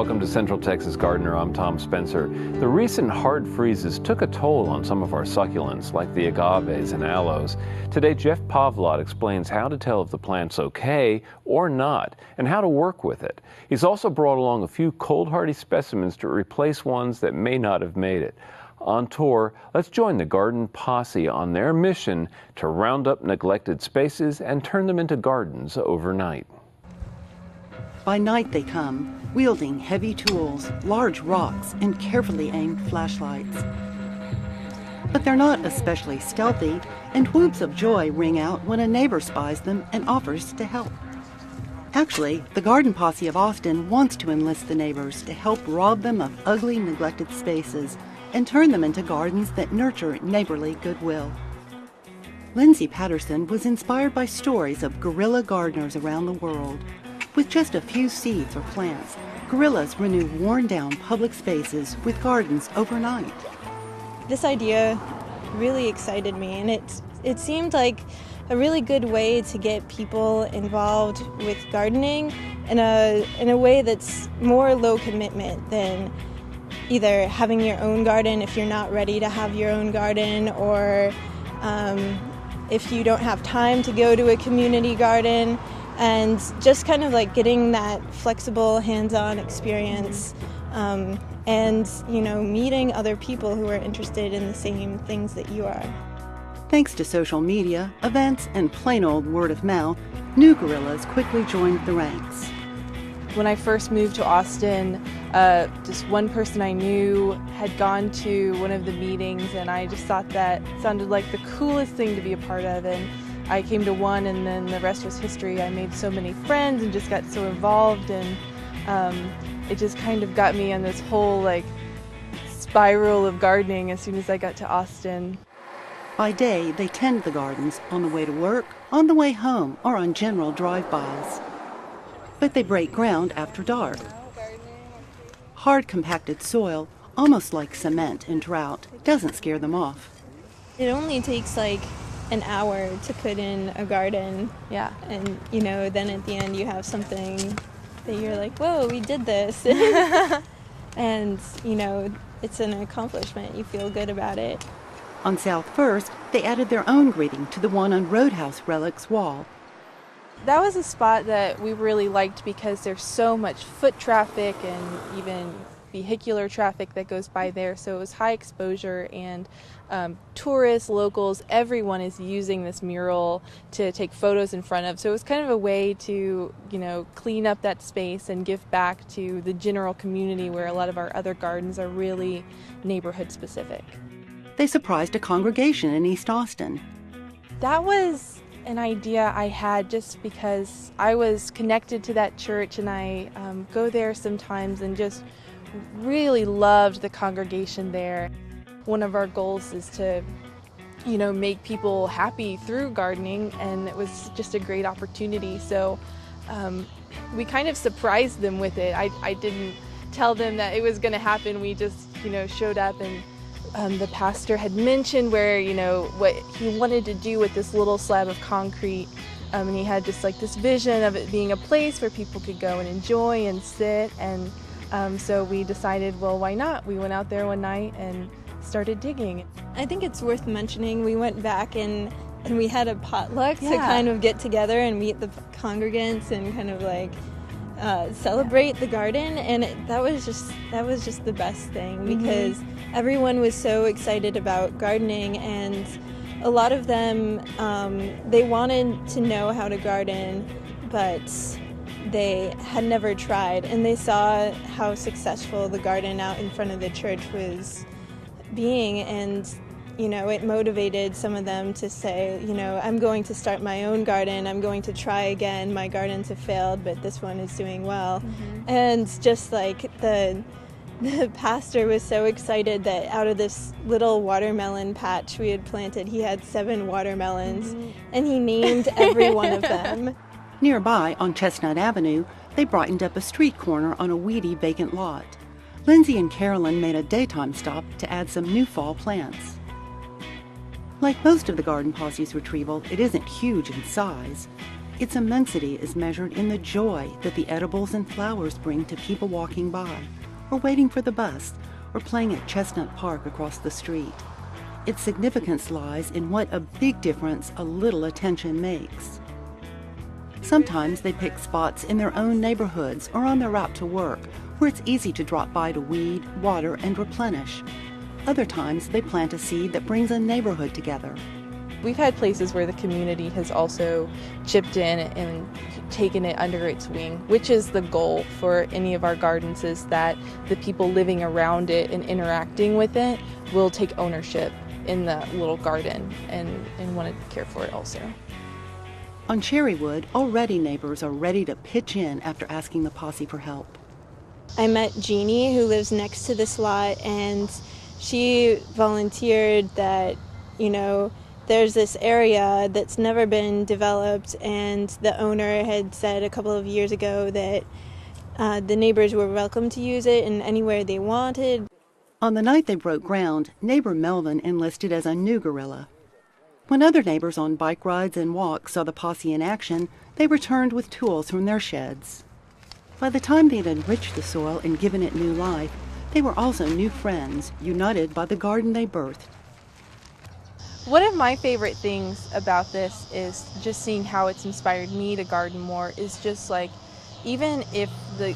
welcome to Central Texas Gardener. I'm Tom Spencer. The recent hard freezes took a toll on some of our succulents, like the agaves and aloes. Today, Jeff Pavlot explains how to tell if the plant's okay or not, and how to work with it. He's also brought along a few cold-hardy specimens to replace ones that may not have made it. On tour, let's join the garden posse on their mission to round up neglected spaces and turn them into gardens overnight. By night they come, wielding heavy tools, large rocks, and carefully aimed flashlights. But they're not especially stealthy, and whoops of joy ring out when a neighbor spies them and offers to help. Actually, the Garden Posse of Austin wants to enlist the neighbors to help rob them of ugly, neglected spaces and turn them into gardens that nurture neighborly goodwill. Lindsay Patterson was inspired by stories of guerrilla gardeners around the world. With just a few seeds or plants, guerrillas renew worn-down public spaces with gardens overnight. This idea really excited me, and it seemed like a really good way to get people involved with gardening in a way that's more low commitment than either having your own garden if you're not ready to have your own garden, or if you don't have time to go to a community garden. And just kind of like getting that flexible, hands-on experience, and, meeting other people who are interested in the same things that you are. Thanks to social media, events, and plain old word of mouth, new guerrillas quickly joined the ranks. When I first moved to Austin, just one person I knew had gone to one of the meetings, and I just thought that sounded like the coolest thing to be a part of. And I came to one, and then the rest was history. I made so many friends and just got so involved, and it just kind of got me on this whole spiral of gardening as soon as I got to Austin. By day, they tend the gardens on the way to work, on the way home, or on general drive-bys. But they break ground after dark. Hard, compacted soil, almost like cement in drought, doesn't scare them off. It only takes an hour to put in a garden. Yeah. And, then at the end you have something that you're like, whoa, we did this. And, it's an accomplishment. You feel good about it. On South First, they added their own greeting to the one on Roadhouse Relics wall. That was a spot that we really liked because there's so much foot traffic and even vehicular traffic that goes by there, so it was high exposure, and tourists, locals, everyone is using this mural to take photos in front of, so it was kind of a way to clean up that space and give back to the general community, where a lot of our other gardens are really neighborhood specific. They surprised a congregation in East Austin. That was an idea I had just because I was connected to that church, and I go there sometimes and just really loved the congregation there. One of our goals is to, make people happy through gardening, and it was just a great opportunity. So we kind of surprised them with it. I didn't tell them that it was going to happen. We just, showed up, and the pastor had mentioned where, what he wanted to do with this little slab of concrete. And he had just this vision of it being a place where people could go and enjoy and sit, and so we decided, well, why not? We went out there one night and started digging. I think it's worth mentioning, we went back and we had a potluck to Yeah. kind of get together and meet the congregants and kind of celebrate the garden, and that was just the best thing, because everyone was so excited about gardening, and a lot of them they wanted to know how to garden, but they had never tried, and they saw how successful the garden out in front of the church was being, and it motivated some of them to say, I'm going to start my own garden, I'm going to try again, my gardens have failed, but this one is doing well. And just the pastor was so excited that out of this little watermelon patch we had planted, he had 7 watermelons, and he named every one of them. Nearby, on Chestnut Avenue, they brightened up a street corner on a weedy vacant lot. Lindsay and Carolyn made a daytime stop to add some new fall plants. Like most of the Garden Posse's retrieval, it isn't huge in size. Its immensity is measured in the joy that the edibles and flowers bring to people walking by, or waiting for the bus, or playing at Chestnut Park across the street. Its significance lies in what a big difference a little attention makes. Sometimes they pick spots in their own neighborhoods or on their route to work, where it's easy to drop by to weed, water, and replenish. Other times they plant a seed that brings a neighborhood together. We've had places where the community has also chipped in and taken it under its wing, which is the goal for any of our gardens, is that the people living around it and interacting with it will take ownership in the little garden and want to care for it also. On Cherrywood, already neighbors are ready to pitch in after asking the posse for help. I met Jeannie, who lives next to this lot, and she volunteered that, there's this area that's never been developed, and the owner had said a couple of years ago that the neighbors were welcome to use it in anywhere they wanted. On the night they broke ground, neighbor Melvin enlisted as a new guerrilla. When other neighbors on bike rides and walks saw the posse in action, they returned with tools from their sheds. By the time they'd enriched the soil and given it new life, they were also new friends, united by the garden they birthed. One of my favorite things about this is just seeing how it's inspired me to garden more, is just like, even if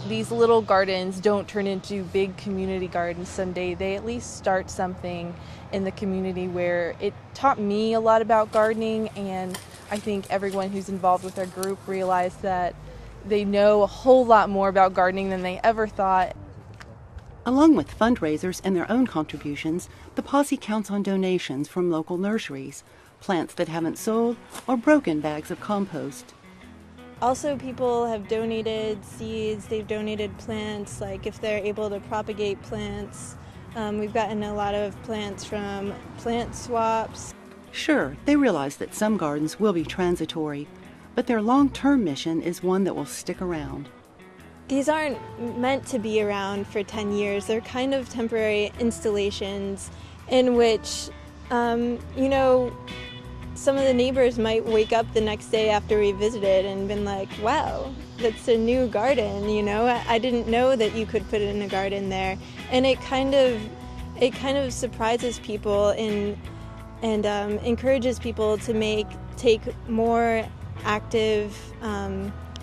these little gardens don't turn into big community gardens someday, they at least start something in the community where it taught me a lot about gardening, and I think everyone who's involved with our group realized that they know a whole lot more about gardening than they ever thought. Along with fundraisers and their own contributions, the posse counts on donations from local nurseries, plants that haven't sold, or broken bags of compost. Also, people have donated seeds, they've donated plants, like if they're able to propagate plants. We've gotten a lot of plants from plant swaps. Sure, they realize that some gardens will be transitory, but their long-term mission is one that will stick around. These aren't meant to be around for 10 years. They're kind of temporary installations in which, some of the neighbors might wake up the next day after we visited and been like, wow, that's a new garden, I didn't know that you could put in a garden there. And it kind of surprises people and encourages people to take more active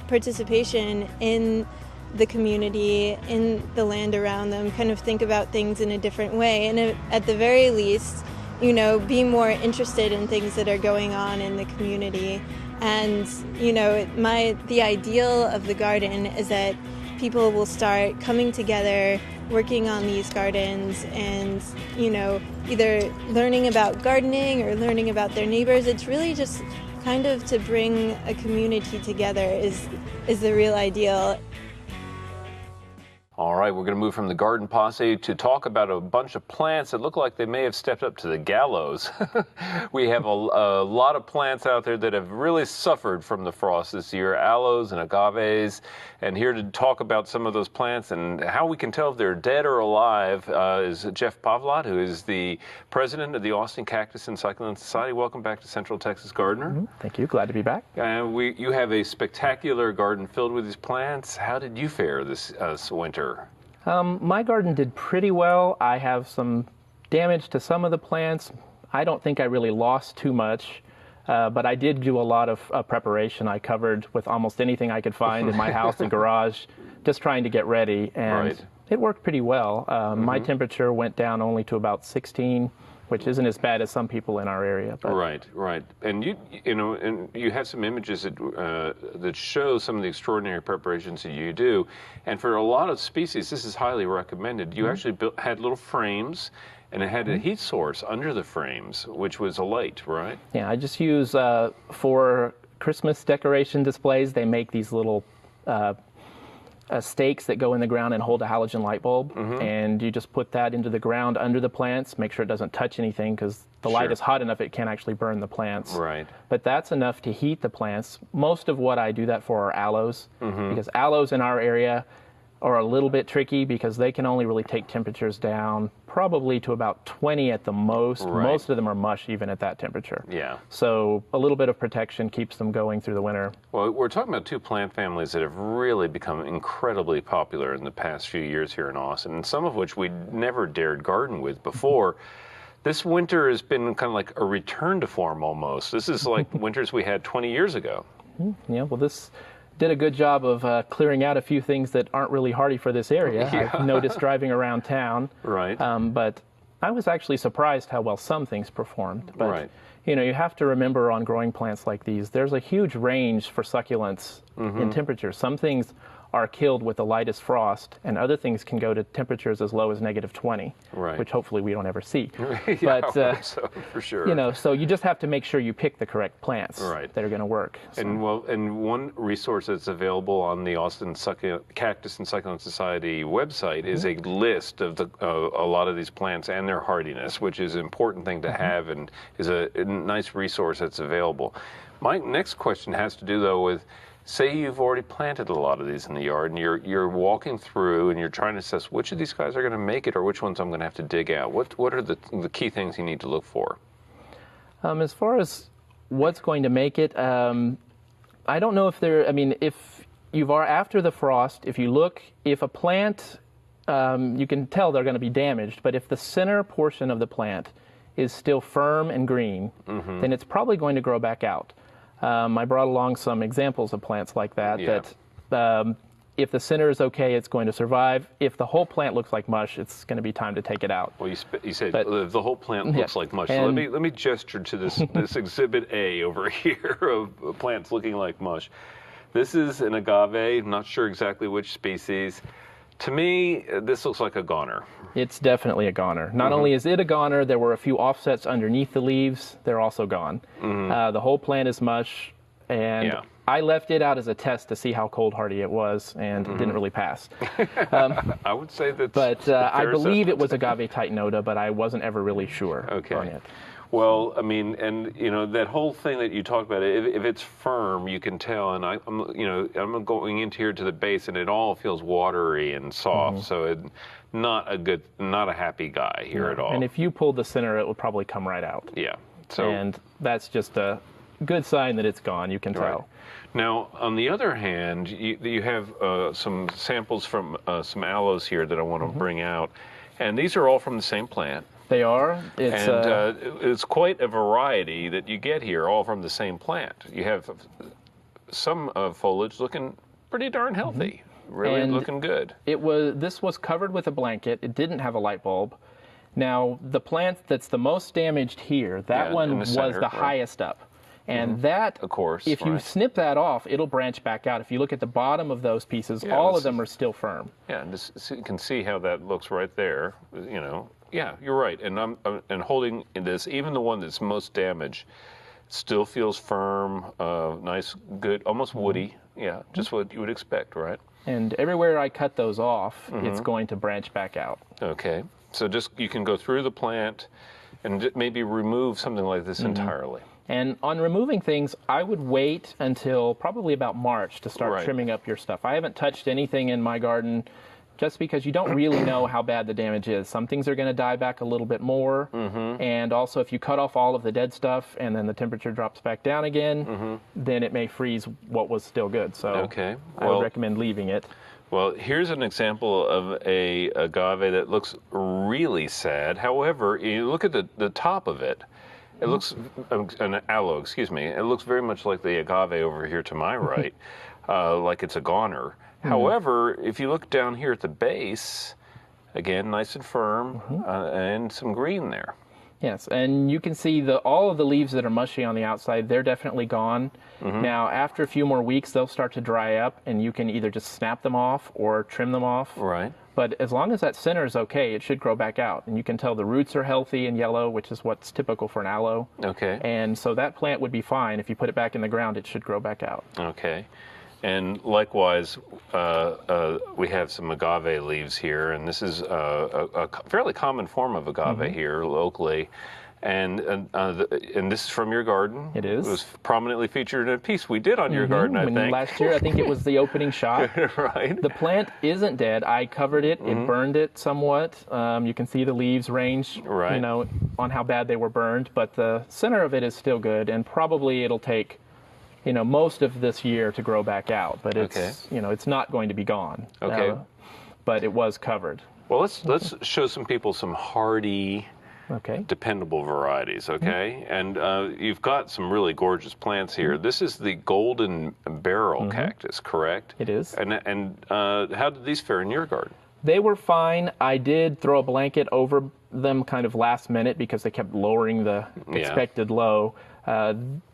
participation in the community, in the land around them, kind of think about things in a different way, and at the very least, be more interested in things that are going on in the community. And, the ideal of the garden is that people will start coming together, working on these gardens, and, either learning about gardening or learning about their neighbors. It's really just kind of to bring a community together is the real ideal. All right, we're going to move from the garden posse to talk about a bunch of plants that look like they may have stepped up to the gallows. We have a lot of plants out there that have really suffered from the frost this year, aloes and agaves. And here to talk about some of those plants and how we can tell if they're dead or alive is Jeff Pavlot, who is the president of the Austin Cactus and Succulent Society. Welcome back to Central Texas Gardener. Mm-hmm. Thank you. Glad to be back. You have a spectacular garden filled with these plants. How did you fare this winter? My garden did pretty well. I have some damage to some of the plants. I don't think I really lost too much, but I did do a lot of preparation. I covered with almost anything I could find in my house and garage, just trying to get ready, and it worked pretty well. My temperature went down only to about 16, which isn't as bad as some people in our area. But. Right. And you have some images that show some of the extraordinary preparations that you do. And for a lot of species, this is highly recommended. You actually had little frames, and it had a heat source under the frames, which was a light, right? Yeah, I just use for Christmas decoration displays. They make these little stakes that go in the ground and hold a halogen light bulb, and you just put that into the ground under the plants, make sure it doesn't touch anything because the light is hot enough it can actually burn the plants. Right. But that's enough to heat the plants. Most of what I do that for are aloes, because aloes in our area are a little bit tricky because they can only really take temperatures down probably to about 20 at the most. Right. Most of them are mush even at that temperature. Yeah. So a little bit of protection keeps them going through the winter. Well, we're talking about two plant families that have really become incredibly popular in the past few years here in Austin, and some of which we never dared garden with before. This winter has been kind of like a return to form almost. This is like winters we had 20 years ago. Yeah, well, this did a good job of clearing out a few things that aren't really hardy for this area. Yeah. I've noticed driving around town. Right. But I was actually surprised how well some things performed. But, Right. you know, you have to remember on growing plants like these, there's a huge range for succulents in temperature. Some things are killed with the lightest frost, and other things can go to temperatures as low as -20, Right. which hopefully we don't ever see. Yeah, But, I hope so, for sure. you know, so you just have to make sure you pick the correct plants Right. that are going to work. So. And one resource that's available on the Austin Cactus and Succulent Society website is a list of a lot of these plants and their hardiness, which is an important thing to have and is a nice resource that's available. My next question has to do, though, with, say you've already planted a lot of these in the yard and you're walking through and you're trying to assess which of these guys are going to make it or which ones I'm going to have to dig out. What are the key things you need to look for? As far as what's going to make it, I don't know if if you are after the frost, if you look, if a plant, you can tell they're going to be damaged, but if the center portion of the plant is still firm and green, then it's probably going to grow back out. I brought along some examples of plants like that, Yeah. that if the center is okay, it's going to survive. If the whole plant looks like mush, it's going to be time to take it out. Well, you said But- the whole plant looks like mush. So And- let me gesture to this exhibit A over here of plants looking like mush. This is an agave, not sure exactly which species. To me, this looks like a goner. It's definitely a goner. Not only is it a goner, there were a few offsets underneath the leaves. They're also gone. The whole plant is mush, and Yeah. I left it out as a test to see how cold hardy it was, and it didn't really pass. I would say that's But a I fair believe it assessment. was agave titanota, but I wasn't ever really sure Okay. on it. Well, I mean, and you know that whole thing that you talked about. If it's firm, you can tell. And I'm going into here to the base, and it all feels watery and soft. So not a happy guy here at all. And if you pulled the center, it would probably come right out. Yeah. So And that's just a good sign that it's gone. You can right. tell. Now, on the other hand, you have some samples from some aloes here that I want to bring out, and these are all from the same plant. They are. It's And it's quite a variety that you get here, all from the same plant. You have some foliage looking pretty darn healthy, really And looking good. This was covered with a blanket. It didn't have a light bulb. Now, the plant that's the most damaged here, that Yeah, one in the was center, the right. highest up. And that, Of course, if you right. snip that off, it'll branch back out. If you look at the bottom of those pieces, Yeah, all this of them are still firm. Yeah, and you can see how that looks right there. You know, yeah, you're right. And I'm holding this, even the one that's most damaged, still feels firm, nice, good, almost woody. Yeah, just what you would expect, right? And everywhere I cut those off, it's going to branch back out. Okay, so just you can go through the plant and maybe remove something like this entirely. And on removing things, I would wait until probably about March to start Right. trimming up your stuff. I haven't touched anything in my garden just because you don't really know how bad the damage is. Some things are going to die back a little bit more. And also, if you cut off all of the dead stuff and then the temperature drops back down again, then it may freeze what was still good. So Okay, I would recommend leaving it. Well, here's an example of a agave that looks really sad. However, you look at the top of it. It looks, an aloe, excuse me. It looks very much like the agave over here to my right, like it's a goner. However, if you look down here at the base, again, nice and firm, and some green there. Yes, and you can see all of the leaves that are mushy on the outside, they're definitely gone. Now, after a few more weeks, they'll start to dry up, and you can either just snap them off or trim them off. Right. But as long as that center is okay, it should grow back out. And you can tell the roots are healthy and yellow, which is what's typical for an aloe. Okay. And so that plant would be fine. If you put it back in the ground, it should grow back out. Okay. And likewise, we have some agave leaves here, and this is a fairly common form of agave here locally. And this is from your garden. It is. It was prominently featured in a piece we did on your garden, I think. Last year, I think it was the opening shot. Right. The plant isn't dead. I covered it. It burned it somewhat. You can see the leaves range, Right. On how bad they were burned. But the center of it is still good, and probably it'll take, most of this year to grow back out. But it's, it's not going to be gone. Okay. But it was covered. Well, let's show some people some hardy, dependable varieties, okay? And you've got some really gorgeous plants here. This is the golden barrel cactus, correct? It is. And how did these fare in your garden? They were fine. I did throw a blanket over them kind of last minute because they kept lowering the expected low.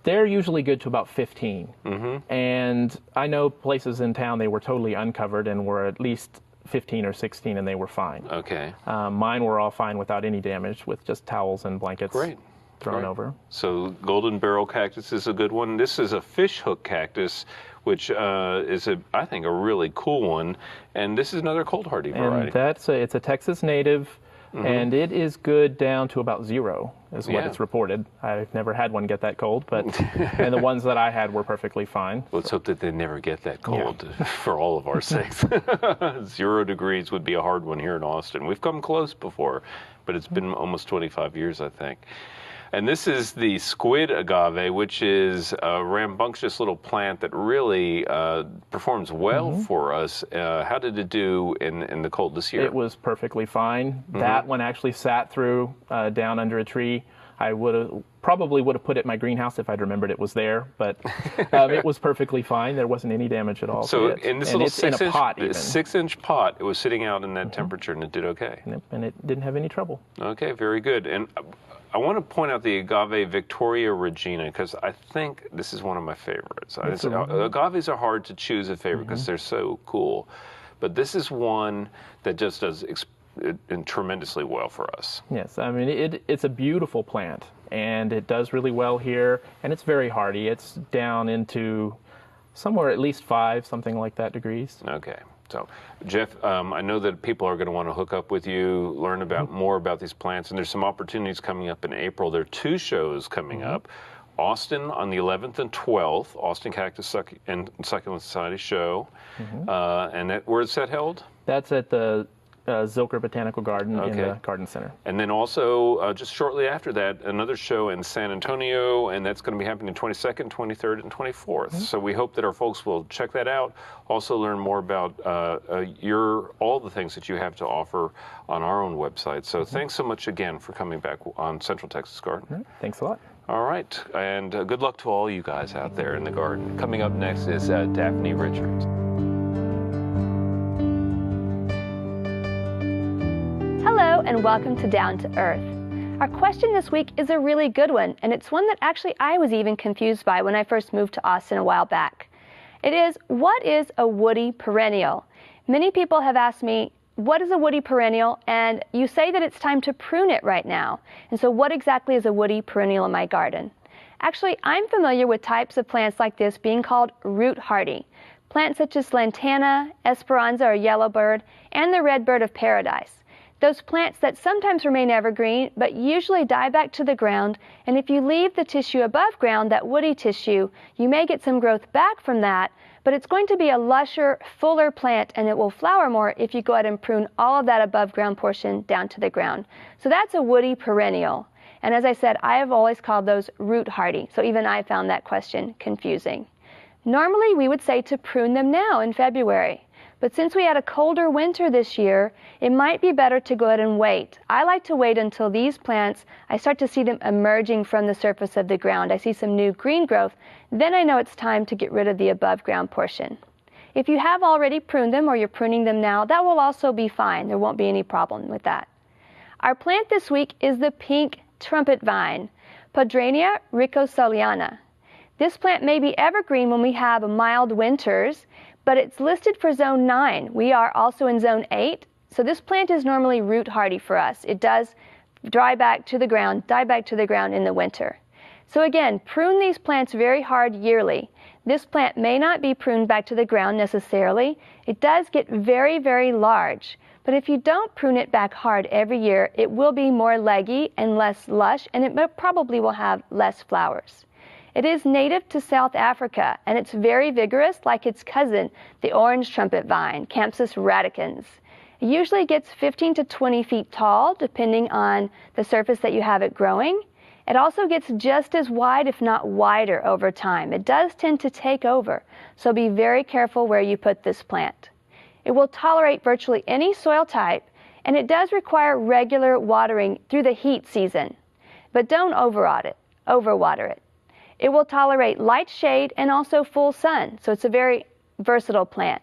They're usually good to about 15. And I know places in town, they were totally uncovered and were at least 15 or 16, and they were fine. Okay. Mine were all fine without any damage, with just towels and blankets thrown over. So golden barrel cactus is a good one. This is a fish hook cactus, which is, I think, a really cool one. And this is another cold hardy variety. And it's a Texas native, and it is good down to about 0, is what it's reported. I've never had one get that cold, but and the ones that I had were perfectly fine. Let's hope that they never get that cold for all of our sakes. 0 degrees would be a hard one here in Austin. We've come close before, but it's been almost 25 years, I think. And this is the squid agave, which is a rambunctious little plant that really performs well for us. How did it do in the cold this year? It was perfectly fine. That one actually sat through down under a tree. I probably would have put it in my greenhouse if I'd remembered it was there, but it was perfectly fine. There wasn't any damage at all. So to it. in this and little it's in a pot, even. 6-inch pot, it was sitting out in that temperature, and it did okay. And it didn't have any trouble. Okay, very good. And I want to point out the agave Victoria Regina, because I think this is one of my favorites. Agaves are hard to choose a favorite because they're so cool, but this is one that just does tremendously well for us. Yes, I mean, it's a beautiful plant, and it does really well here, and it's very hardy. It's down into somewhere at least 5, something like that, degrees. Okay. So, Jeff, I know that people are going to want to hook up with you, learn about more about these plants, and there's some opportunities coming up in April. There are 2 shows coming up. Austin on the 11th and 12th, Austin Cactus and Succulent Society show. And where's that held? That's at the Zilker Botanical Garden in the Garden Center. And then also, just shortly after that, another show in San Antonio, and that's going to be happening 22nd, 23rd, and 24th. So we hope that our folks will check that out. Also learn more about all the things that you have to offer on our own website. So thanks so much again for coming back on Central Texas Garden. Thanks a lot. All right, and good luck to all you guys out there in the garden. Coming up next is Daphne Richards. Hello and welcome to Down to Earth. Our question this week is a really good one, and it's one that actually I was even confused by when I first moved to Austin a while back. It is, what is a woody perennial? Many people have asked me, what is a woody perennial? And you say that it's time to prune it right now. And so what exactly is a woody perennial in my garden? Actually, I'm familiar with types of plants like this being called root hardy. Plants such as lantana, esperanza or yellowbird, and the redbird of paradise. Those plants that sometimes remain evergreen, but usually die back to the ground, and if you leave the tissue above ground, that woody tissue, you may get some growth back from that, but it's going to be a lusher, fuller plant, and it will flower more if you go ahead and prune all of that above ground portion down to the ground. So that's a woody perennial. And as I said, I have always called those root hardy, so even I found that question confusing. Normally, we would say to prune them now in February. But since we had a colder winter this year, it might be better to go ahead and wait. I like to wait until these plants, I start to see them emerging from the surface of the ground. I see some new green growth. Then I know it's time to get rid of the above ground portion. If you have already pruned them or you're pruning them now, that will also be fine. There won't be any problem with that. Our plant this week is the pink trumpet vine, Podrania ricosoliana. This plant may be evergreen when we have mild winters, but it's listed for zone 9. We are also in zone 8, so this plant is normally root hardy for us. It does die back to the ground in the winter. So again, prune these plants very hard yearly. This plant may not be pruned back to the ground necessarily. It does get very, very large. But if you don't prune it back hard every year, it will be more leggy and less lush, and it probably will have less flowers. It is native to South Africa, and it's very vigorous like its cousin, the orange trumpet vine, Campsis radicans. It usually gets 15 to 20 feet tall, depending on the surface that you have it growing. It also gets just as wide, if not wider, over time. It does tend to take over, so be very careful where you put this plant. It will tolerate virtually any soil type, and it does require regular watering through the heat season. But don't overwater it. It will tolerate light shade and also full sun, so it's a very versatile plant.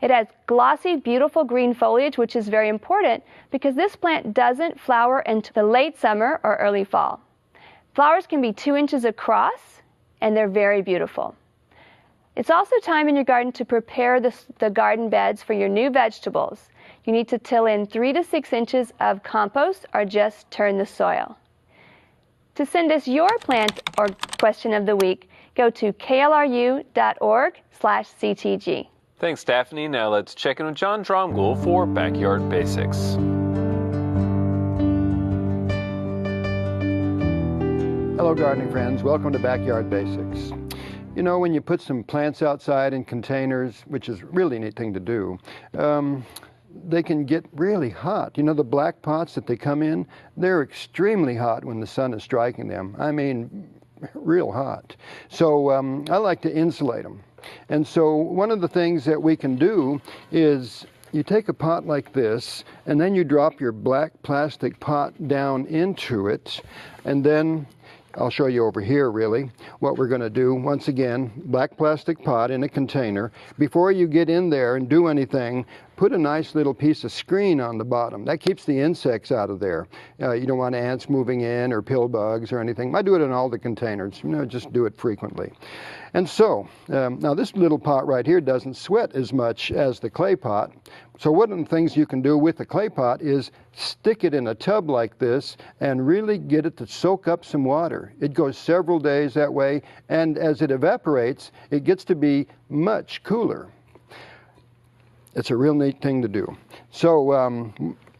It has glossy, beautiful green foliage, which is very important because this plant doesn't flower until the late summer or early fall. Flowers can be 2 inches across, and they're very beautiful. It's also time in your garden to prepare the garden beds for your new vegetables. You need to till in 3 to 6 inches of compost or just turn the soil. To send us your plant or question of the week, go to klru.org/CTG. Thanks, Daphne. Now let's check in with John Dromgoole for Backyard Basics. Hello, gardening friends. Welcome to Backyard Basics. You know, when you put some plants outside in containers, which is a really neat thing to do, they can get really hot. You know, the black pots that they come in, they're extremely hot when the sun is striking them. I mean, real hot. So I like to insulate them. And so one of the things that we can do is you take a pot like this, and then you drop your black plastic pot down into it, and then I'll show you over here really what we're going to do. Once again, black plastic pot in a container. Before you get in there and do anything, put a nice little piece of screen on the bottom. That keeps the insects out of there. You don't want ants moving in or pill bugs or anything. I do it in all the containers. You know, just do it frequently. And so, now this little pot right here doesn't sweat as much as the clay pot. So one of the things you can do with the clay pot is stick it in a tub like this and really get it to soak up some water. It goes several days that way, and as it evaporates, it gets to be much cooler. It's a real neat thing to do. So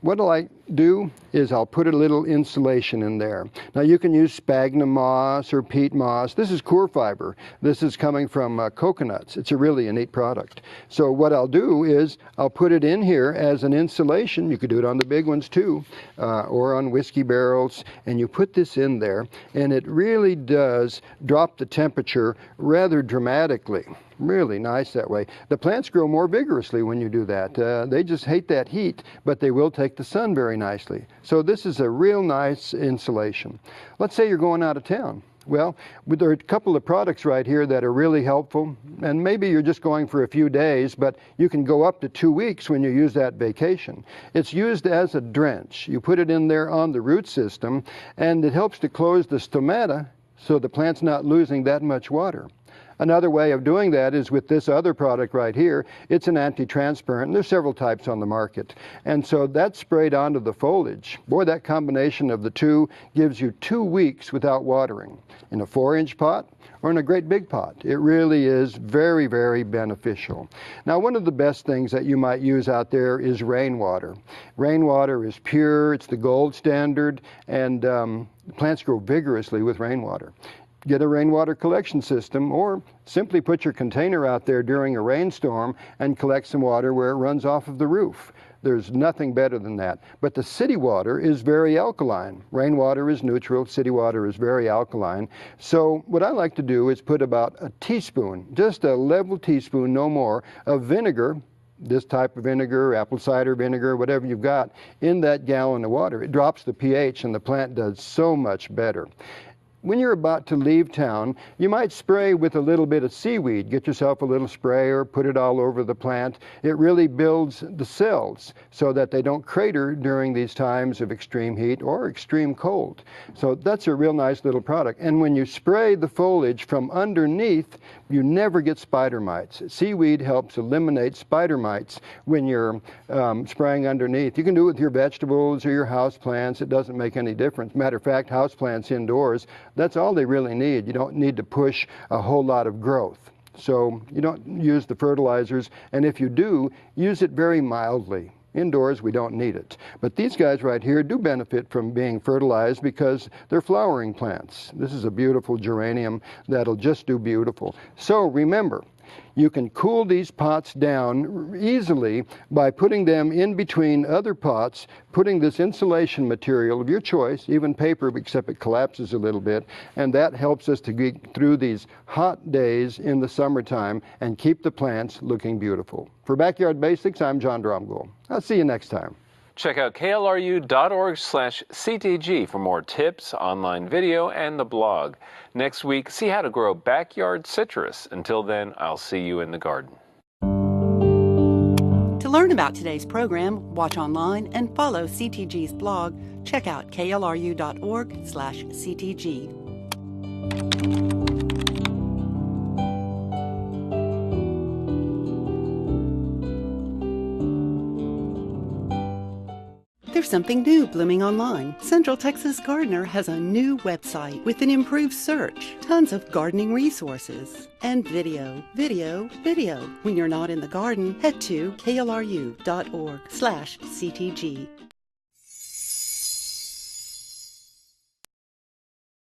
what I do is I'll put a little insulation in there. Now you can use sphagnum moss or peat moss. This is core fiber. This is coming from coconuts. It's a really neat product. So what I'll do is I'll put it in here as an insulation. You could do it on the big ones too, or on whiskey barrels, and you put this in there, and it really does drop the temperature rather dramatically. Really nice that way. The plants grow more vigorously when you do that. They just hate that heat, but they will take the sun very nicely. So this is a real nice insulation. Let's say you're going out of town. Well, there are a couple of products right here that are really helpful, and maybe you're just going for a few days, but you can go up to 2 weeks when you use that vacation. It's used as a drench. You put it in there on the root system, and it helps to close the stomata so the plant's not losing that much water. Another way of doing that is with this other product right here. It's an anti-transparent. There's several types on the market. And so that's sprayed onto the foliage. Boy, that combination of the two gives you 2 weeks without watering in a 4-inch pot or in a great big pot. It really is very, very beneficial. Now, one of the best things that you might use out there is rainwater. Rainwater is pure. It's the gold standard, and plants grow vigorously with rainwater. Get a rainwater collection system, or simply put your container out there during a rainstorm and collect some water where it runs off of the roof. There's nothing better than that. But the city water is very alkaline. Rainwater is neutral, city water is very alkaline. So what I like to do is put about a teaspoon, just a level teaspoon, no more, of vinegar, this type of vinegar, apple cider vinegar, whatever you've got, in that gallon of water. It drops the pH and the plant does so much better. When you're about to leave town, you might spray with a little bit of seaweed. Get yourself a little sprayer, put it all over the plant. It really builds the cells so that they don't crater during these times of extreme heat or extreme cold. So that's a real nice little product. And when you spray the foliage from underneath, you never get spider mites. Seaweed helps eliminate spider mites when you're spraying underneath. You can do it with your vegetables or your house plants. It doesn't make any difference. Matter of fact, house plants indoors That's all they really need. You don't need to push a whole lot of growth. So you don't use the fertilizers, and if you do, use it very mildly. Indoors, we don't need it. But these guys right here do benefit from being fertilized because they're flowering plants. This is a beautiful geranium that'll just do beautiful. So remember, you can cool these pots down easily by putting them in between other pots, putting this insulation material of your choice, even paper, except it collapses a little bit, and that helps us to get through these hot days in the summertime and keep the plants looking beautiful. For Backyard Basics, I'm John Dromgold. I'll see you next time. Check out klru.org/CTG for more tips, online video, and the blog. Next week, see how to grow backyard citrus. Until then, I'll see you in the garden. To learn about today's program, watch online, and follow CTG's blog, check out klru.org/CTG. There's something new blooming online. Central Texas Gardener has a new website with an improved search, tons of gardening resources, and video. When you're not in the garden, head to klru.org/CTG.